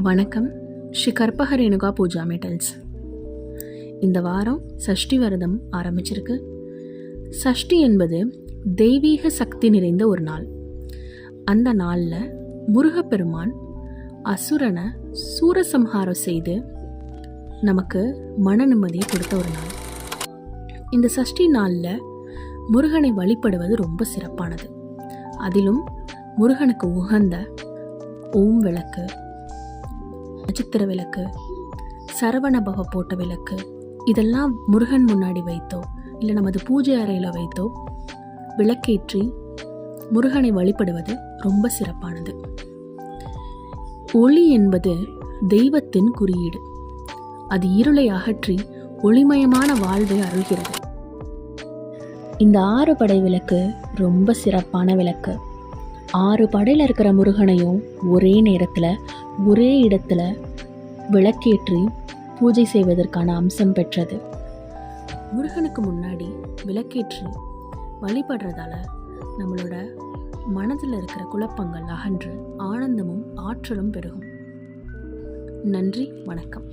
வணக்கம். ஸ்ரீ கற்பகரேணுகா பூஜா மெட்டல்ஸ். இந்த வாரம் சஷ்டி விரதம் ஆரம்பிச்சிருக்கு. சஷ்டி என்பது தெய்வீக சக்தி நிறைந்த ஒரு நாள். அந்த நாளில் முருகப்பெருமான் அசுரனை சூரசம்ஹாரம் செய்து நமக்கு மன நிம்மதியை கொடுத்த ஒரு நாள். இந்த சஷ்டி நாளில் முருகனை வழிபடுவது ரொம்ப சிறப்பானது. அதிலும் முருகனுக்கு உகந்த ஓம் விளக்கு, நட்சத்திர விளக்கு, சரவணபவ போட்ட விளக்கு, இதெல்லாம் முருகன் முன்னாடி வைத்தோ இல்லை நமது பூஜை அறையில் வைத்தோ விளக்கேற்றி முருகனை வழிபடுவது ரொம்ப சிறப்பானது. ஒளி என்பது தெய்வத்தின் குறியீடு. அது இருளை அகற்றி ஒளிமயமான வாழ்வை அருள்கிறது. இந்த 6 படை விளக்கு ரொம்ப சிறப்பான விளக்கு. 6 படையில் இருக்கிற முருகனையும் ஒரே நேரத்தில் ஒரே இடத்துல விளக்கேற்றி பூஜை செய்வதற்கான அம்சம் பெற்றது. முருகனுக்கு முன்னாடி விளக்கேற்றி வழிபடுறதால நம்மளோட மனதில் இருக்கிற குழப்பங்கள் அகன்று ஆனந்தமும் ஆற்றலும் பெருகும். நன்றி, வணக்கம்.